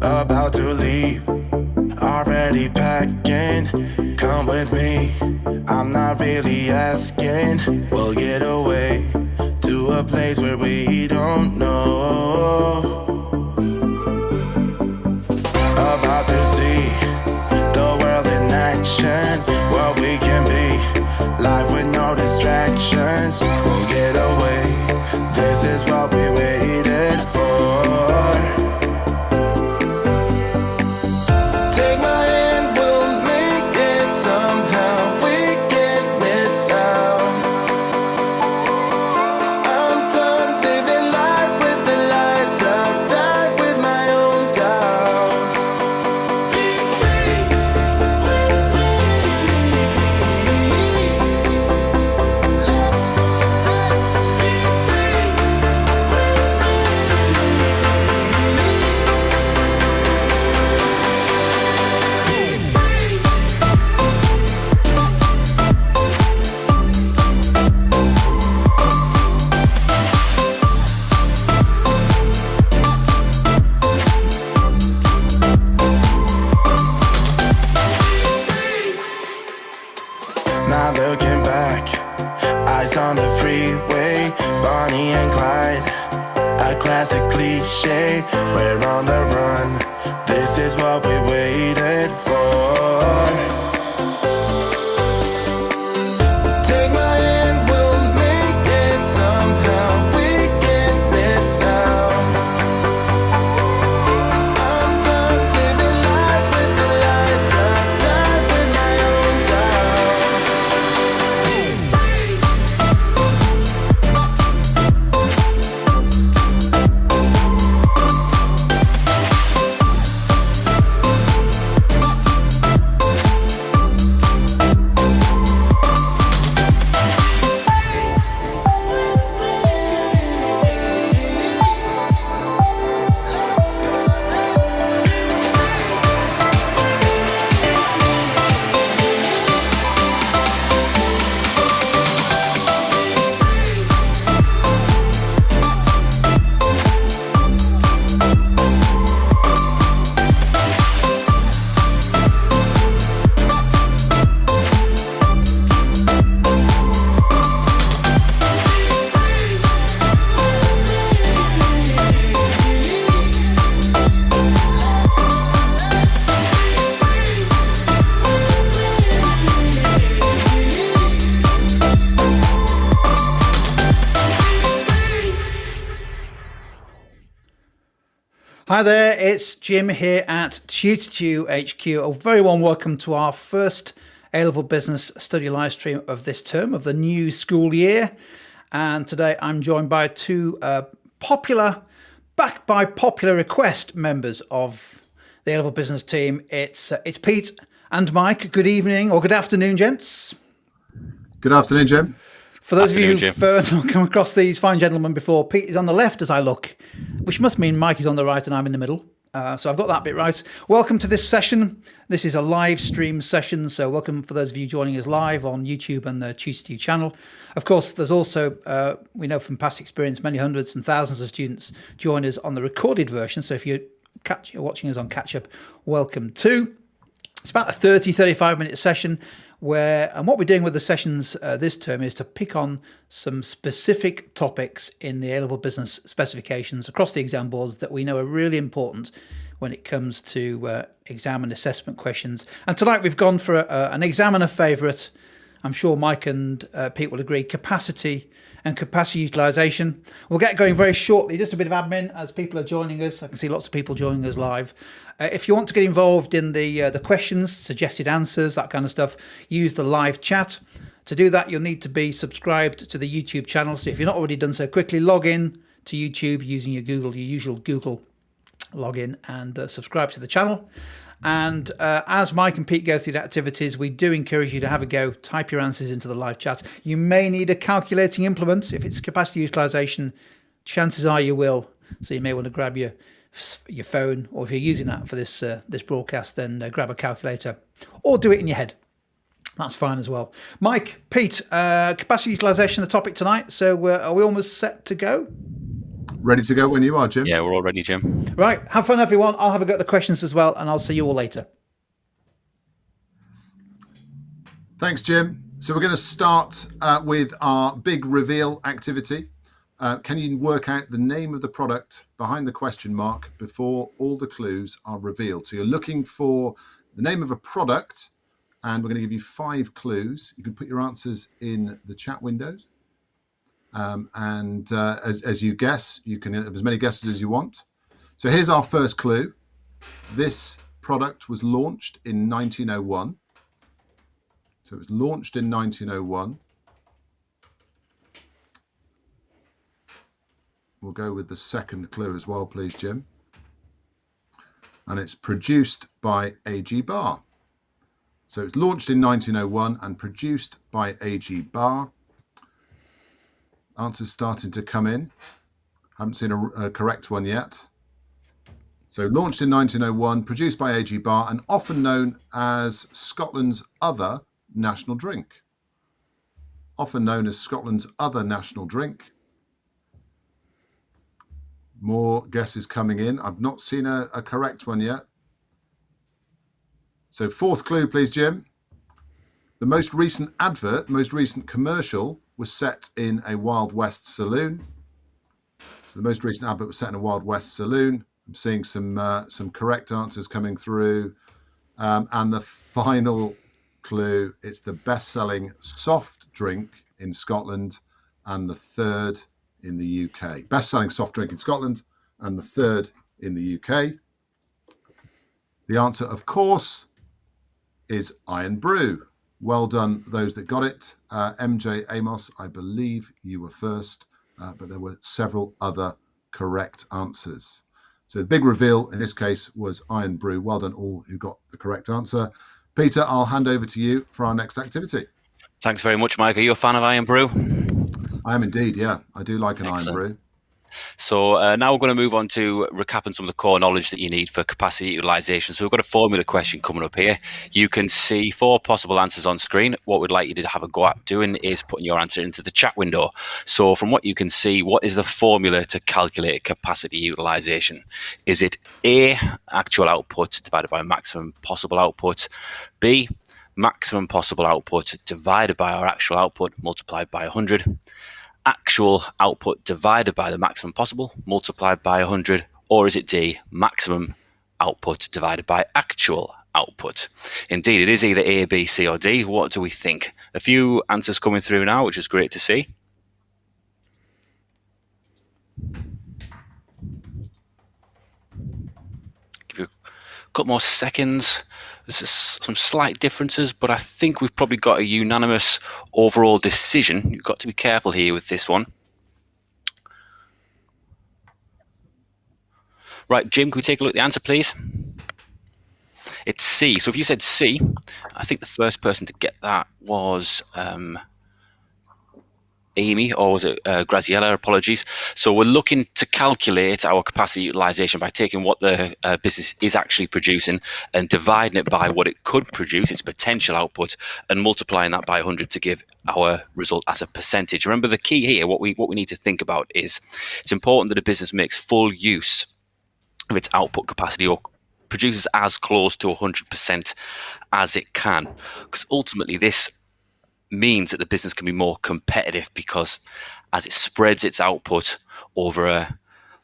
about to leave, already packing. Come with me, I'm not really asking. We'll get away to a place where we don't know. About to see the world in action, what we can be, life with no distractions. We'll get away, this is what we waited for. Take my hand, we'll make it somehow. We can't miss out. I'm done living life with the lights out. Die with my own doubts. Be free with me. Let's go, let's be free with Now looking back, eyes on the freeway, Bonnie and Clyde, a classic cliche. We're on the run, this is what we waited for. Take my hand, we'll make it somehow. We can't miss out. I'm done living life with the lights out. Die with my own doubts. Be free. Hi there, it's Jim here at Tutor HQ. A very warm welcome to our first A-Level Business Study live stream of this term of the new school year. And today I'm joined by two backed by popular request members of the A-Level Business team. It's Pete and Mike. Good evening or good afternoon, gents. Good afternoon, Jim. For those of you who've not come across these fine gentlemen before, Pete is on the left as I look, which must mean Mike is on the right and I'm in the middle. So I've got that bit right. Welcome to this session. This is a live stream session. So welcome for those of you joining us live on YouTube and the Tutor channel. Of course, there's also, we know from past experience, many hundreds and thousands of students join us on the recorded version. So if you're watching us on catch up, welcome too. It's about a 35 minute session. And what we're doing with the sessions this term is to pick on some specific topics in the A-Level Business specifications across the exam boards that we know are really important when it comes to exam and assessment questions. And tonight we've gone for an examiner favourite. I'm sure Mike and Pete will agree, capacity and capacity utilisation. We'll get going very shortly. Just a bit of admin as people are joining us. I can see lots of people joining us live. If you want to get involved in the questions, suggested answers, that kind of stuff, use the live chat. To do that, you'll need to be subscribed to the YouTube channel. So if you're not already done so, quickly log in to YouTube using your usual Google login and subscribe to the channel. And as Mike and Pete go through the activities, we do encourage you to have a go, type your answers into the live chat. You may need a calculating implement. If it's capacity utilisation, chances are you will. So you may want to grab your phone, or if you're using that for this broadcast, then grab a calculator or do it in your head. That's fine as well. Mike, Pete, capacity utilisation, the topic tonight. So are we almost set to go? Ready to go when you are, Jim? Yeah, we're all ready, Jim. Right, have fun, everyone. I'll have a go at the questions as well, and I'll see you all later. Thanks, Jim. So we're going to start with our big reveal activity. Can you work out the name of the product behind the question mark before all the clues are revealed? So you're looking for the name of a product, and we're going to give you 5 clues. You can put your answers in the chat windows. As you guess, you can have as many guesses as you want. So here's our first clue. This product was launched in 1901. So it was launched in 1901. We'll go with the second clue as well, please, Jim. And it's produced by A.G. Barr. So it's launched in 1901 and produced by A.G. Barr. Answers starting to come in. Haven't seen a correct one yet. So launched in 1901, produced by A.G. Barr, and often known as Scotland's other national drink. Often known as Scotland's other national drink. More guesses coming in. I've not seen a correct one yet. So fourth clue, please, Jim. The most recent advert, most recent commercial was set in a Wild West saloon. So the most recent advert was set in a Wild West saloon. I'm seeing some correct answers coming through. And the final clue, it's the best-selling soft drink in Scotland and the third in the UK. Best-selling soft drink in Scotland and the third in the UK. The answer, of course, is Iron Brew. Well done, those that got it. MJ Amos, I believe you were first, but there were several other correct answers. So the big reveal in this case was Iron Brew. Well done all who got the correct answer. Peter, I'll hand over to you for our next activity. Thanks very much, Mike. Are you a fan of Iron Brew? I am indeed, yeah. I do like an Excellent. Iron Brew. So now we're going to move on to recapping some of the core knowledge that you need for capacity utilization. So we've got a formula question coming up here. You can see 4 possible answers on screen. What we'd like you to have a go at doing is putting your answer into the chat window. So from what you can see, what is the formula to calculate capacity utilization? Is it A, actual output divided by maximum possible output? B, maximum possible output divided by our actual output multiplied by 100? Actual output divided by the maximum possible multiplied by 100, or is it D, maximum output divided by actual output? Indeed, it is either A, B, C, or D. What do we think? A few answers coming through now, which is great to see. Give you a couple more seconds. There's some slight differences, but I think we've probably got a unanimous overall decision. You've got to be careful here with this one. Right, Jim, can we take a look at the answer, please? It's C. So if you said C, I think the first person to get that was Amy, or was it Graziella? Apologies. So we're looking to calculate our capacity utilization by taking what the business is actually producing and dividing it by what it could produce, its potential output, and multiplying that by 100 to give our result as a percentage. Remember, the key here, what we need to think about is it's important that a business makes full use of its output capacity or produces as close to 100% as it can, because ultimately this means that the business can be more competitive, because as it spreads its output over a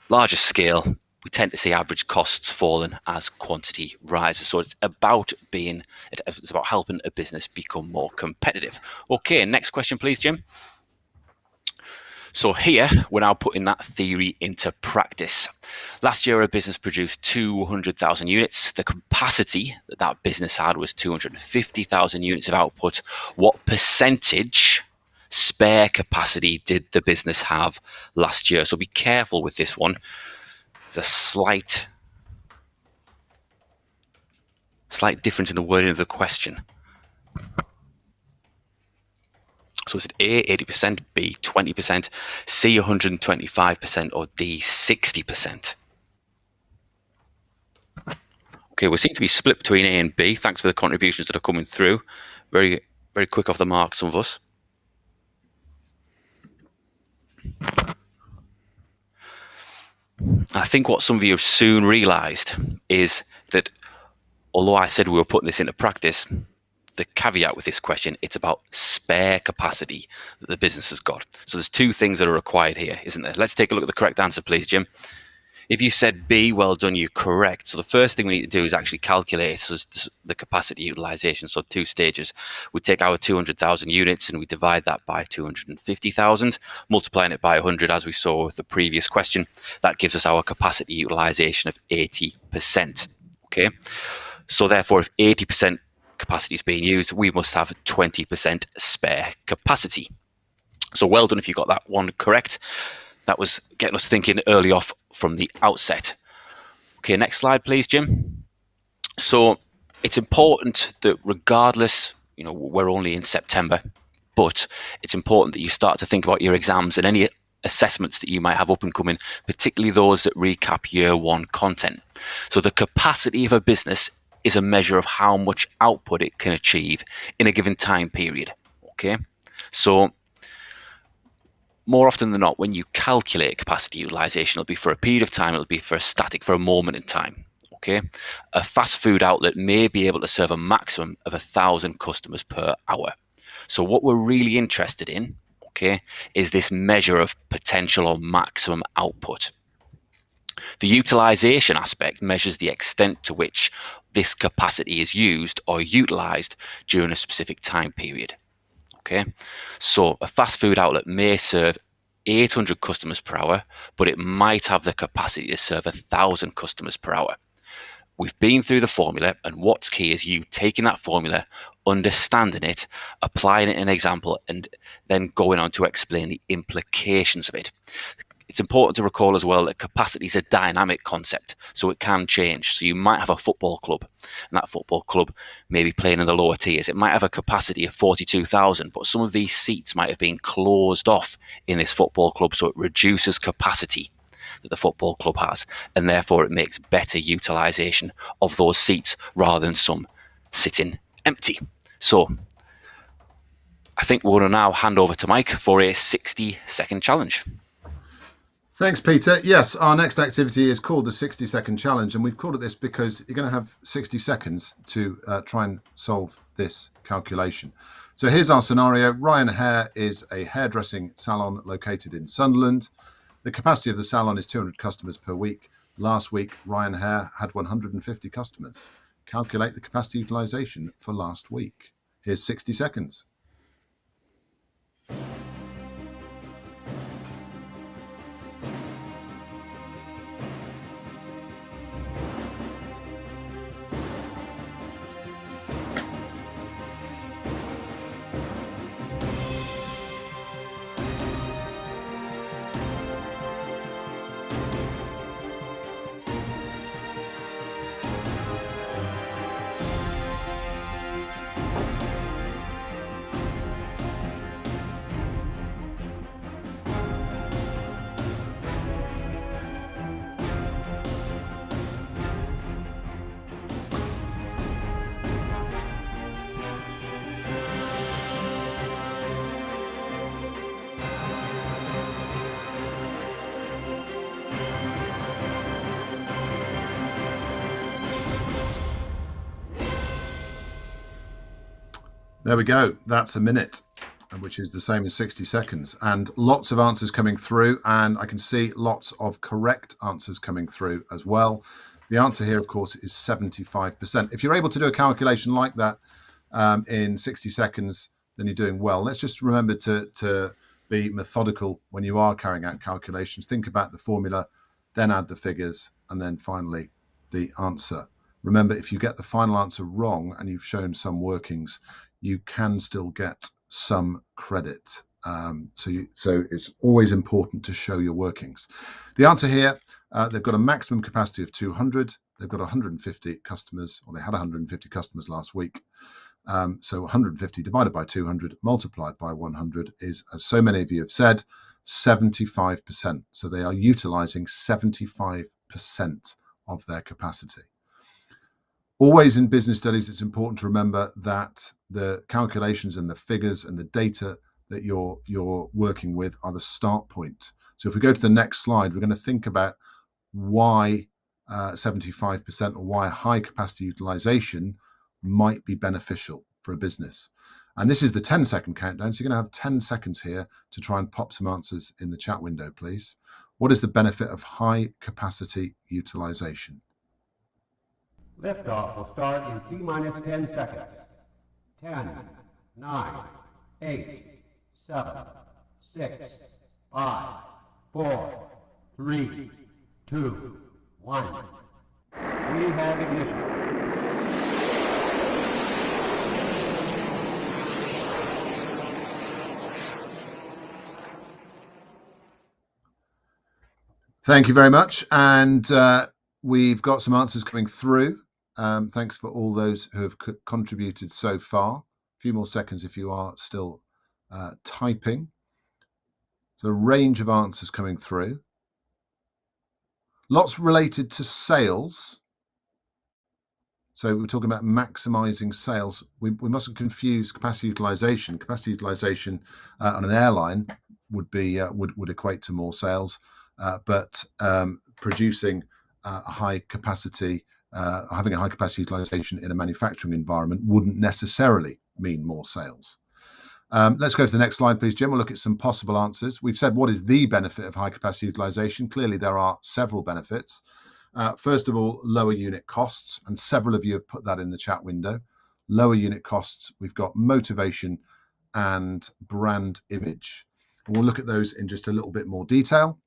larger scale, we tend to see average costs falling as quantity rises. So it's about helping a business become more competitive. Okay, next question, please, Jim. So here, we're now putting that theory into practice. Last year, a business produced 200,000 units. The capacity that that business had was 250,000 units of output. What percentage spare capacity did the business have last year? So be careful with this one. There's a slight difference in the wording of the question. So is it A, 80%, B, 20%, C, 125%, or D, 60%? Okay, we seem to be split between A and B. Thanks for the contributions that are coming through. Very, very quick off the mark, some of us. I think what some of you have soon realised is that although I said we were putting this into practice, the caveat with this question, it's about spare capacity that the business has got. So there's two things that are required here, isn't there? Let's take a look at the correct answer, please, Jim. If you said B, well done, you're correct. So the first thing we need to do is actually calculate the capacity utilization. So 2 stages. We take our 200,000 units and we divide that by 250,000, multiplying it by 100 as we saw with the previous question. That gives us our capacity utilization of 80%. Okay. So therefore, if 80% capacity is being used, we must have 20% spare capacity. So well done if you got that one correct. That was getting us thinking early off from the outset. Okay, next slide, please, Jim. So it's important that regardless, we're only in September, but it's important that you start to think about your exams and any assessments that you might have up and coming, particularly those that recap year 1 content. So the capacity of a business is a measure of how much output it can achieve in a given time period. Okay, so more often than not, when you calculate capacity utilization, it'll be for a period of time, it'll be for a moment in time. Okay, a fast food outlet may be able to serve a maximum of 1,000 customers per hour. So what we're really interested in, okay, is this measure of potential or maximum output. The utilization aspect measures the extent to which this capacity is used or utilized during a specific time period. Okay, so a fast food outlet may serve 800 customers per hour, but it might have the capacity to serve 1,000 customers per hour. We've been through the formula, and what's key is you taking that formula, understanding it, applying it in an example, and then going on to explain the implications of it. It's important to recall as well that capacity is a dynamic concept, so it can change. So you might have a football club, and that football club may be playing in the lower tiers. It might have a capacity of 42,000, but some of these seats might have been closed off in this football club, so it reduces capacity that the football club has, and therefore it makes better utilization of those seats rather than some sitting empty. So I think we're going to now hand over to Mike for a 60-second challenge. Thanks, Peter. Yes, our next activity is called the 60-second challenge, and we've called it this because you're going to have 60 seconds to try and solve this calculation. So here's our scenario. Ryan Hair is a hairdressing salon located in Sunderland. The capacity of the salon is 200 customers per week. Last week, Ryan Hair had 150 customers. Calculate the capacity utilization for last week. Here's 60 seconds. There we go. That's a minute, which is the same as 60 seconds. And lots of answers coming through. And I can see lots of correct answers coming through as well. The answer here, of course, is 75%. If you're able to do a calculation like that in 60 seconds, then you're doing well. Let's just remember to be methodical when you are carrying out calculations. Think about the formula, then add the figures, and then finally the answer. Remember, if you get the final answer wrong and you've shown some workings, you can still get some credit. So it's always important to show your workings. The answer here, they've got a maximum capacity of 200. They've got 150 customers, or they had 150 customers last week. So 150 divided by 200 multiplied by 100 is, as so many of you have said, 75%. So they are utilizing 75% of their capacity. Always in business studies, it's important to remember that the calculations and the figures and the data that you're working with are the start point. So if we go to the next slide, we're going to think about why 75% or why high capacity utilization might be beneficial for a business. And this is the 10-second countdown. So you're going to have 10 seconds here to try and pop some answers in the chat window, please. What is the benefit of high capacity utilization? Liftoff will start in T-minus 10 seconds. 10, 9, 8, 7, 6, 5, 4, 3, 2, 1. We have ignition. Thank you very much. And we've got some answers coming through. Thanks for all those who have contributed so far. A few more seconds if you are still typing. So a range of answers coming through. Lots related to sales. So we're talking about maximizing sales. We mustn't confuse capacity utilization. Capacity utilization on an airline would be would equate to more sales, but producing a high capacity, having a high capacity utilization in a manufacturing environment wouldn't necessarily mean more sales. Let's go to the next slide, please, Jim. We'll look at some possible answers. We've said, what is the benefit of high capacity utilization? Clearly, there are several benefits. First of all, lower unit costs, and several of you have put that in the chat window. Lower unit costs, we've got motivation and brand image. And we'll look at those in just a little bit more detail.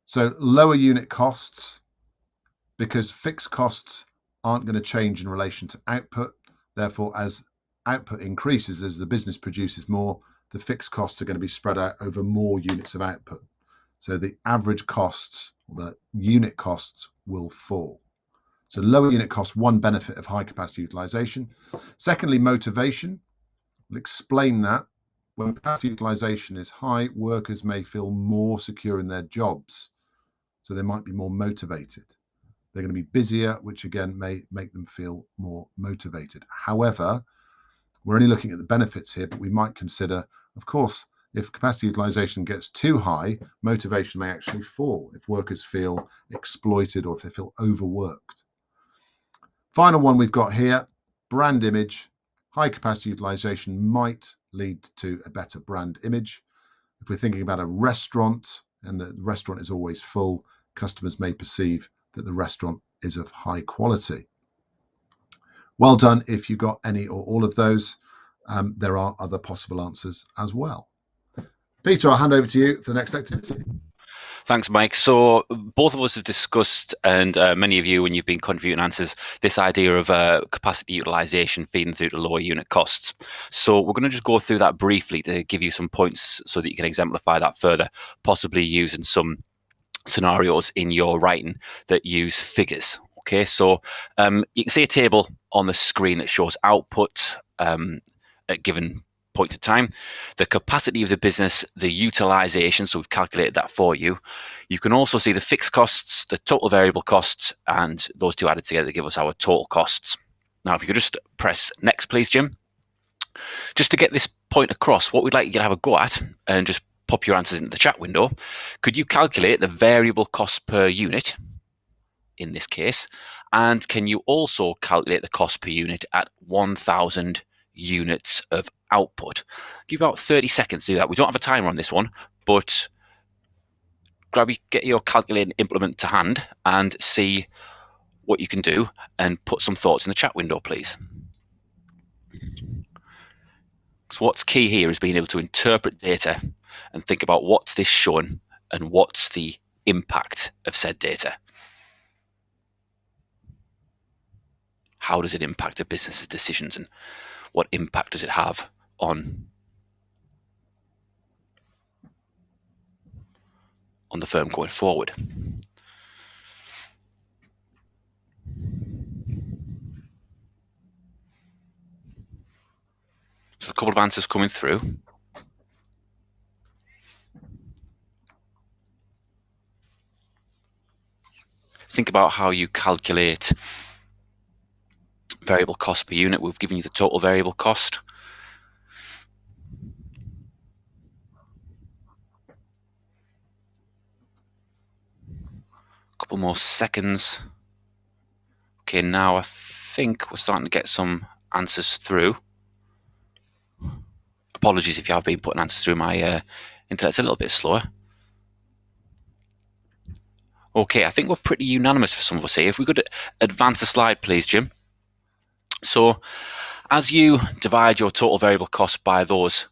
So lower unit costs, because fixed costs aren't going to change in relation to output. Therefore, as output increases, as the business produces more, the fixed costs are going to be spread out over more units of output. So the average costs, or the unit costs, will fall. So lower unit costs, one benefit of high capacity utilization. Secondly, motivation. We'll explain that. When capacity utilization is high, workers may feel more secure in their jobs. So they might be more motivated. They're going to be busier, which again may make them feel more motivated. However, we're only looking at the benefits here, but we might consider, of course, if capacity utilization gets too high, motivation may actually fall if workers feel exploited or if they feel overworked. Final one we've got here, brand image. High capacity utilization might lead to a better brand image. If we're thinking about a restaurant and the restaurant is always full, customers may perceive that the restaurant is of high quality. Well done if you got any or all of those. There are other possible answers as well. Peter, I'll hand over to you for the next activity. Thanks, Mike. So both of us have discussed, and many of you, when you've been contributing answers, this idea of capacity utilization feeding through to lower unit costs. So we're going to just go through that briefly to give you some points so that you can exemplify that further, possibly using some scenarios in your writing that use figures. Okay, so you can see a table on the screen that shows output at given point of time, the capacity of the business, the utilization, so we've calculated that for you. You can also see the fixed costs, the total variable costs, and those two added together give us our total costs. Now, if you could just press next, please, Jim. Just to get this point across, what we'd like you to have a go at, and just pop your answers into the chat window, could you calculate the variable cost per unit in this case? And can you also calculate the cost per unit at 1,000 units of output? Give you about 30 seconds to do that. We don't have a timer on this one, but get your calculating implement to hand and see what you can do and put some thoughts in the chat window, please. So what's key here is being able to interpret data and think about what's this showing and what's the impact of said data. How does it impact a business's decisions, and what impact does it have on the firm going forward? So a couple of answers coming through. Think about how you calculate variable cost per unit. We've given you the total variable cost. couple more seconds. Okay, now I think we're starting to get some answers through. Apologies if you have been putting answers through. My internet's a little bit slower. Okay, I think we're pretty unanimous for some of us here. If we could advance the slide, please, Jim. So, as you divide your total variable cost by those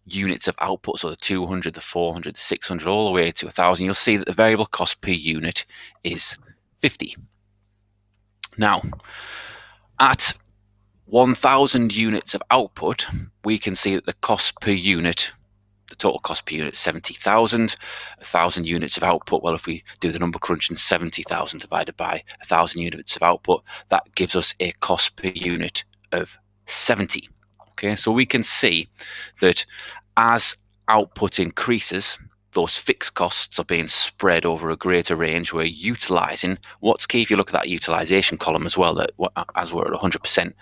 units of output, so the 200, the 400, the 600, all the way to 1,000, you'll see that the variable cost per unit is 50. Now, at 1,000 units of output, we can see that the cost per unit, the total cost per unit is 70,000. 1,000 units of output, well, if we do the number crunching, 70,000 divided by 1,000 units of output, that gives us a cost per unit of 70. Okay, so we can see that as output increases, those fixed costs are being spread over a greater range. We're utilising, what's key if you look at that utilisation column as well, that as we're at 100%,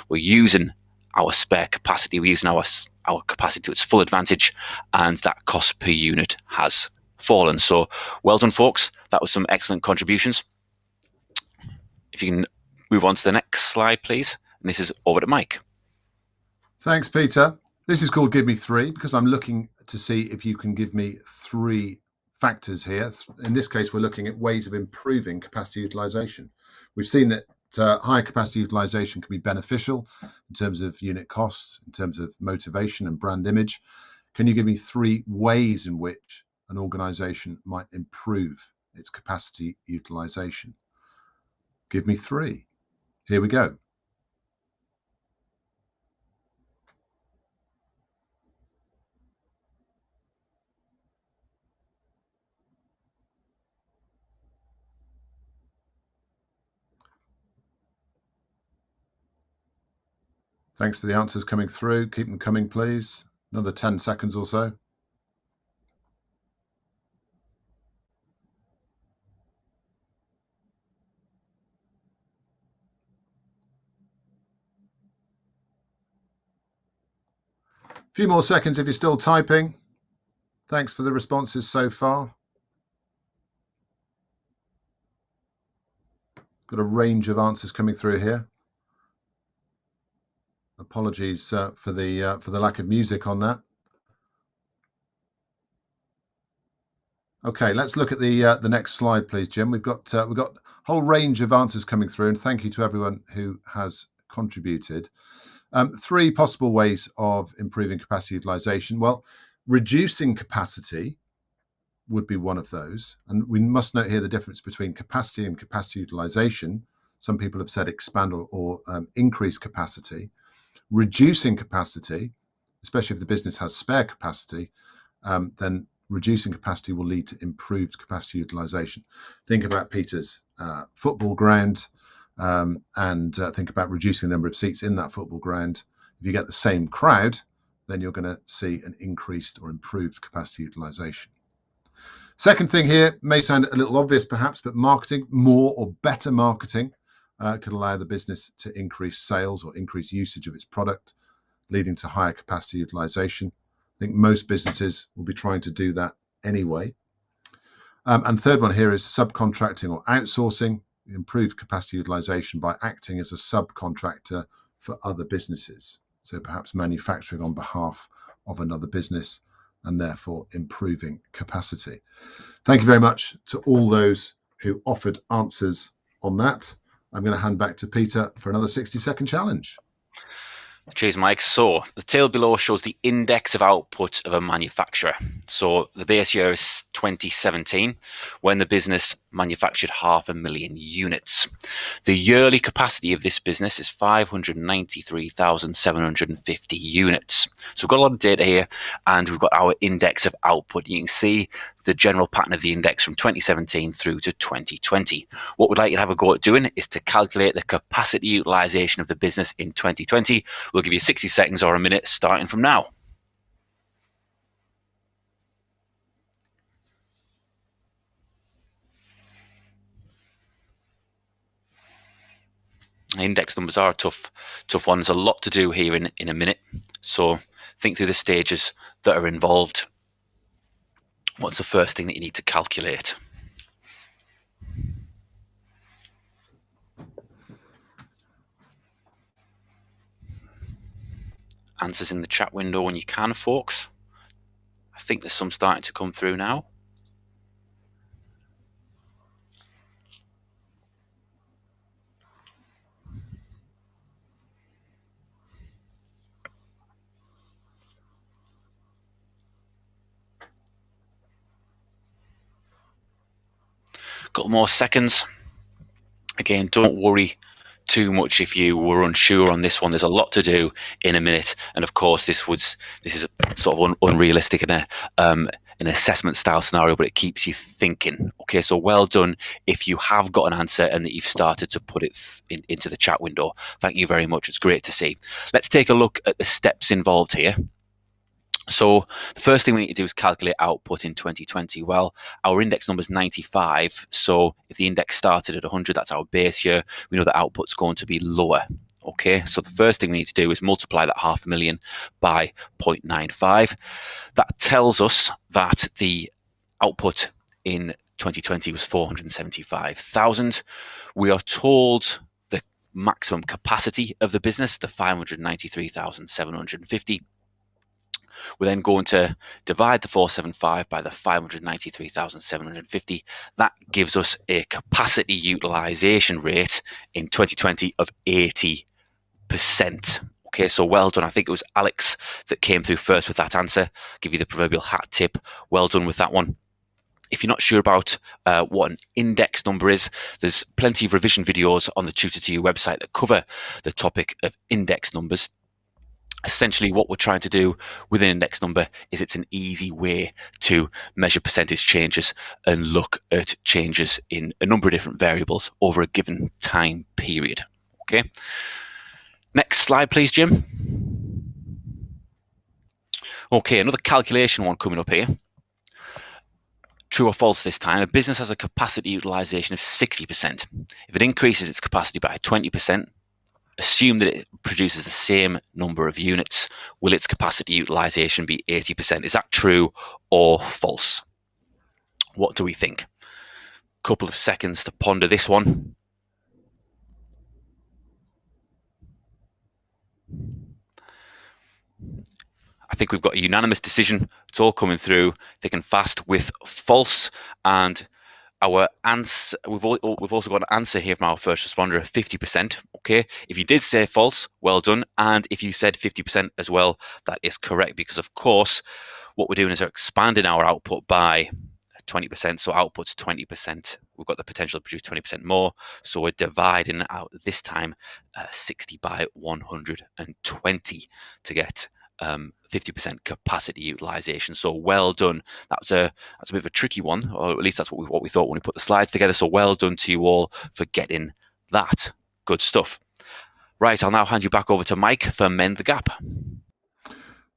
we're using our spare capacity, we're using our capacity to its full advantage, and that cost per unit has fallen. So well done, folks. That was some excellent contributions. If you can move on to the next slide, please. And this is over to Mike. Thanks, Peter. This is called Give Me Three because I'm looking to see if you can give me three factors here. In this case, we're looking at ways of improving capacity utilization. We've seen that higher capacity utilization can be beneficial in terms of unit costs, in terms of motivation and brand image. Can you give me three ways in which an organization might improve its capacity utilization? Give me three. Here we go. Thanks for the answers coming through. Keep them coming, please. Another 10 seconds or so. A few more seconds if you're still typing. Thanks for the responses so far. Got a range of answers coming through here. Apologies for the lack of music on that. Okay, let's look at the next slide, please, Jim. We've got a whole range of answers coming through, and thank you to everyone who has contributed. Three possible ways of improving capacity utilization. Well, reducing capacity would be one of those, and we must note here the difference between capacity and capacity utilization. Some people have said expand or increase capacity. Reducing capacity, especially if the business has spare capacity, then reducing capacity will lead to improved capacity utilization. Think about Peter's football ground and think about reducing the number of seats in that football ground. If you get the same crowd, then you're going to see an increased or improved capacity utilization. Second thing here may sound a little obvious perhaps, but marketing, more or better marketing could allow the business to increase sales or increase usage of its product, leading to higher capacity utilization. I think most businesses will be trying to do that anyway. And third one here is subcontracting or outsourcing, improve capacity utilization by acting as a subcontractor for other businesses. So perhaps manufacturing on behalf of another business and therefore improving capacity. Thank you very much to all those who offered answers on that. I'm going to hand back to Peter for another 60-second challenge. Cheers, Mike. So the table below shows the index of output of a manufacturer. So the base year is 2017, when the business manufactured 500,000 units. The yearly capacity of this business is 593,750 units. So we've got a lot of data here, and we've got our index of output. You can see the general pattern of the index from 2017 through to 2020. What we'd like you to have a go at doing is to calculate the capacity utilization of the business in 2020. We'll give you 60 seconds or a minute starting from now. Index numbers are a tough one. There's a lot to do here in a minute. So think through the stages that are involved. What's the first thing that you need to calculate? answers in the chat window when you can, folks. I think there's some starting to come through now. Couple more seconds. Again, don't worry too much if you were unsure on this one. There's a lot to do in a minute, and of course, this is sort of unrealistic in an assessment style scenario, but it keeps you thinking. Okay, so well done if you have got an answer and that you've started to put it into the chat window. Thank you very much. It's great to see. Let's take a look at the steps involved here. So the first thing we need to do is calculate output in 2020. Well, our index number is 95. So if the index started at 100, that's our base year. We know the output's going to be lower. Okay, so the first thing we need to do is multiply that 500,000 by 0.95. That tells us that the output in 2020 was 475,000. We are told the maximum capacity of the business, the 593,750. We're then going to divide the 475 by the 593,750. That gives us a capacity utilization rate in 2020 of 80%. Okay, so well done. I think it was Alex that came through first with that answer. I'll give you the proverbial hat tip. Well done with that one. If you're not sure about what an index number is, there's plenty of revision videos on the Tutor2You website that cover the topic of index numbers. Essentially, what we're trying to do with an index number is it's an easy way to measure percentage changes and look at changes in a number of different variables over a given time period. Okay. Next slide, please, Jim. Okay, another calculation one coming up here. True or false this time, a business has a capacity utilization of 60%. If it increases its capacity by 20%, assume that it produces the same number of units, will its capacity utilization be 80%? Is that true or false? What do we think? Couple of seconds to ponder this one. I think we've got a unanimous decision. It's all coming through thick and fast with false, and our answer, we've also got an answer here from our first responder of 50%. Okay, if you did say false, well done, and if you said 50% as well, that is correct, because of course what we're doing is we're expanding our output by 20%, so output's 20%. We've got the potential to produce 20% more, so we're dividing out this time 60 by 120 to get 50% capacity utilization. So well done. That's a bit of a tricky one, or at least that's what we thought when we put the slides together. So well done to you all for getting that. Good stuff. Right, I'll now hand you back over to Mike for Mend the Gap.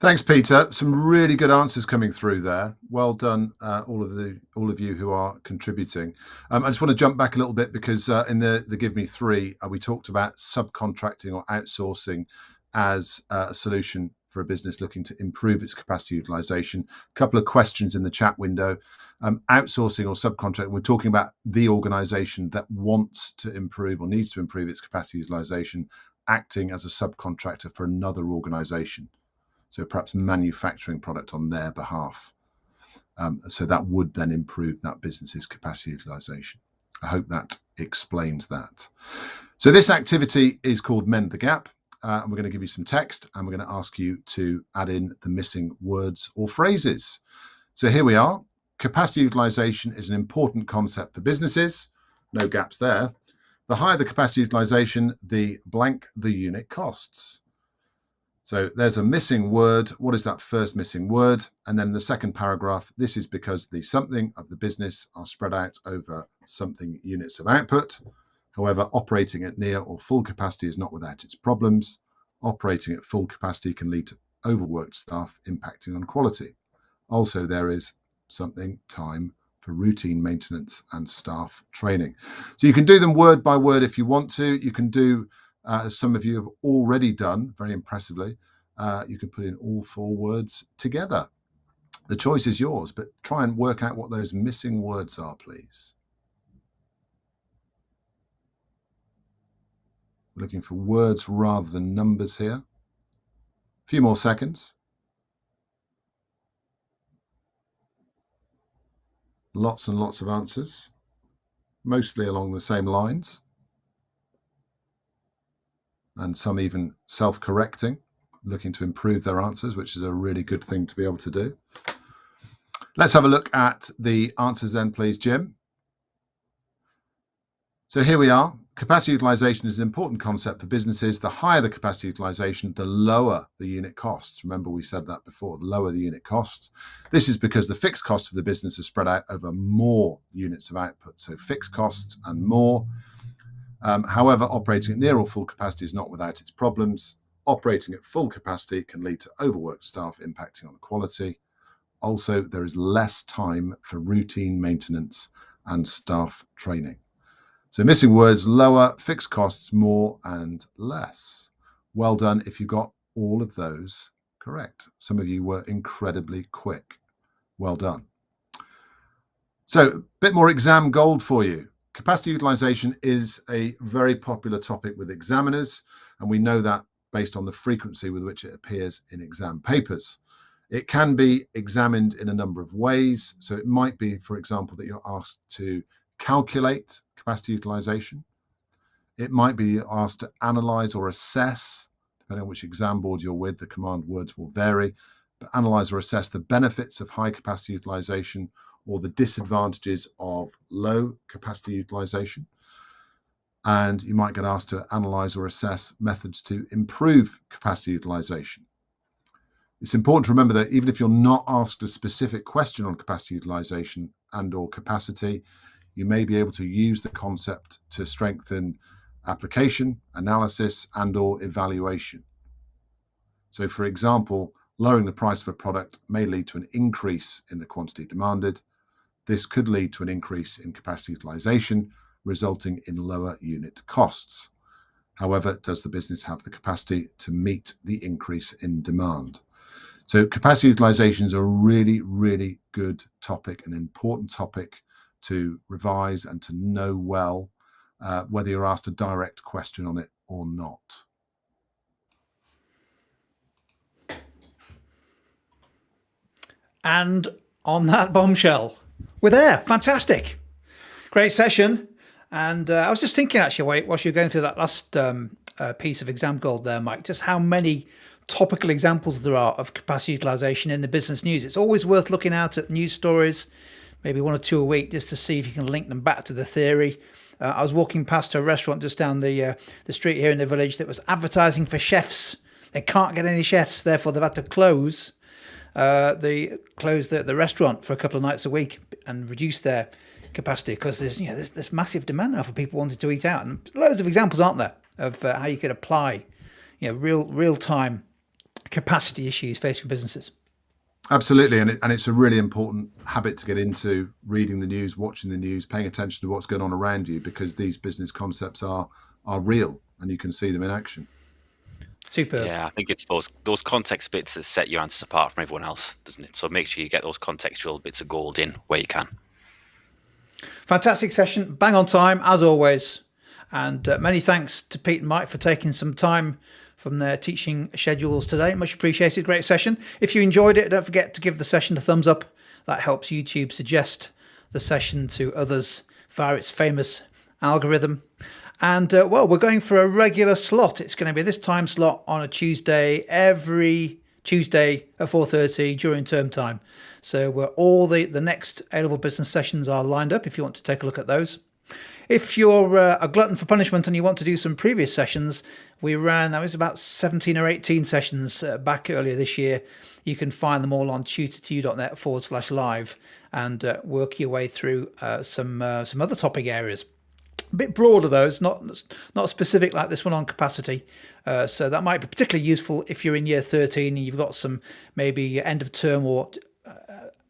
Thanks, Peter. Some really good answers coming through there. Well done, all of you who are contributing. I just want to jump back a little bit because in the Give Me 3, we talked about subcontracting or outsourcing as a solution for a business looking to improve its capacity utilization. A couple of questions in the chat window. Outsourcing or subcontracting, we're talking about the organization that wants to improve or needs to improve its capacity utilization, acting as a subcontractor for another organization. So perhaps manufacturing product on their behalf. So that would then improve that business's capacity utilization. I hope that explains that. So this activity is called Mend the Gap. And we're going to give you some text and we're going to ask you to add in the missing words or phrases. So here we are. Capacity utilization is an important concept for businesses. No gaps there. The higher the capacity utilization, the blank the unit costs. So there's a missing word. What is that first missing word? And then the second paragraph, this is because the something of the business are spread out over something units of output. However, operating at near or full capacity is not without its problems. Operating at full capacity can lead to overworked staff impacting on quality. Also, there is something time for routine maintenance and staff training. So you can do them word by word if you want to. You can do, as some of you have already done, very impressively, you can put in all 4 words together. The choice is yours, but try and work out what those missing words are, please. Looking for words rather than numbers here. few more seconds. Lots and lots of answers, mostly along the same lines, and some even self-correcting, looking to improve their answers, which is a really good thing to be able to do. Let's have a look at the answers then, please, Jim. So here we are. Capacity utilization is an important concept for businesses. The higher the capacity utilization, the lower the unit costs. Remember, we said that before, the lower the unit costs. This is because the fixed costs of the business are spread out over more units of output. So fixed costs and more. However, operating at near or full capacity is not without its problems. Operating at full capacity can lead to overworked staff, impacting on quality. Also, there is less time for routine maintenance and staff training. So missing words: lower, fixed costs, more, and less. Well done if you got all of those correct. Some of you were incredibly quick. Well done. So a bit more exam gold for you. Capacity utilization is a very popular topic with examiners, and we know that based on the frequency with which it appears in exam papers. It can be examined in a number of ways. So it might be, for example, that you're asked to calculate capacity utilization. It might be asked to analyze or assess, depending on which exam board you're with, the command words will vary, but analyze or assess the benefits of high capacity utilization or the disadvantages of low capacity utilization. And you might get asked to analyze or assess methods to improve capacity utilization. It's important to remember that even if you're not asked a specific question on capacity utilization and or capacity, you may be able to use the concept to strengthen application, analysis, and or evaluation. So for example, lowering the price of a product may lead to an increase in the quantity demanded. This could lead to an increase in capacity utilization, resulting in lower unit costs. However, does the business have the capacity to meet the increase in demand? So capacity utilization is a really, really good topic, an important topic to revise and to know well, whether you're asked a direct question on it or not. And on that bombshell, we're there. Fantastic. Great session. And I was just thinking, actually, whilst you were going through that last piece of exam gold there, Mike, just how many topical examples there are of capacity utilization in the business news. It's always worth looking out at news stories, maybe one or two a week, just to see if you can link them back to the theory. I was walking past a restaurant just down the street here in the village that was advertising for chefs. They can't get any chefs, therefore they've had to close the restaurant for a couple of nights a week and reduce their capacity because there's massive demand now for people wanting to eat out, and loads of examples, aren't there, of how you could apply real time capacity issues facing businesses. Absolutely, and it's a really important habit to get into, reading the news, watching the news, paying attention to what's going on around you, because these business concepts are real and you can see them in action. Super. Yeah, I think it's those context bits that set your answers apart from everyone else, doesn't it? So make sure you get those contextual bits of gold in where you can. Fantastic session, bang on time as always, and many thanks to Pete and Mike for taking some time from their teaching schedules today. Much appreciated. Great session. If you enjoyed it, don't forget to give the session a thumbs up. That helps YouTube suggest the session to others via its famous algorithm. And we're going for a regular slot. It's going to be this time slot on a Tuesday, every Tuesday at 4:30 during term time. So all the next A-level business sessions are lined up if you want to take a look at those. If you're a glutton for punishment and you want to do some previous sessions, we ran, that was about 17 or 18 sessions back earlier this year. You can find them all on tutor2u.net/live and work your way through some other topic areas. A bit broader, those, not specific like this one on capacity. So that might be particularly useful if you're in year 13 and you've got some maybe end of term or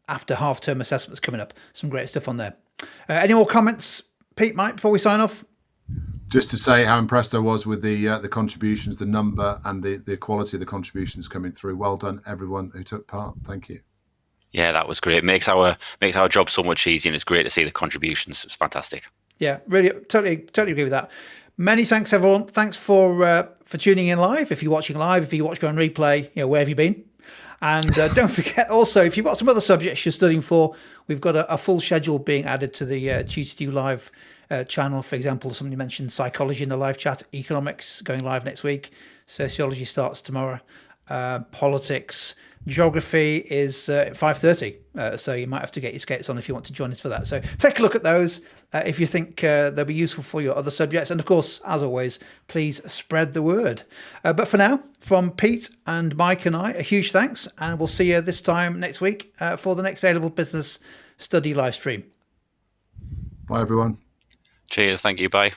after half term assessments coming up. Some great stuff on there. Any more comments, Pete, Mike, before we sign off? Just to say how impressed I was with the contributions, the number and the quality of the contributions coming through. Well done, everyone who took part. Thank you. Yeah, that was great. It makes our job so much easier, and it's great to see the contributions. It's fantastic. Yeah, really, totally agree with that. Many thanks, everyone. Thanks for tuning in live. If you're watching live, if you watch on replay, where have you been? And don't forget also, if you've got some other subjects you're studying for, we've got a full schedule being added to the TutorDo Live channel. For example, somebody mentioned psychology in the live chat, economics going live next week, sociology starts tomorrow, politics, geography is at 5:30. So you might have to get your skates on if you want to join us for that. So take a look at those if you think they'll be useful for your other subjects. And of course, as always, please spread the word. But for now, from Pete and Mike and I, a huge thanks. And we'll see you this time next week for the next A-Level Business Study live stream. Bye, everyone. Cheers. Thank you. Bye.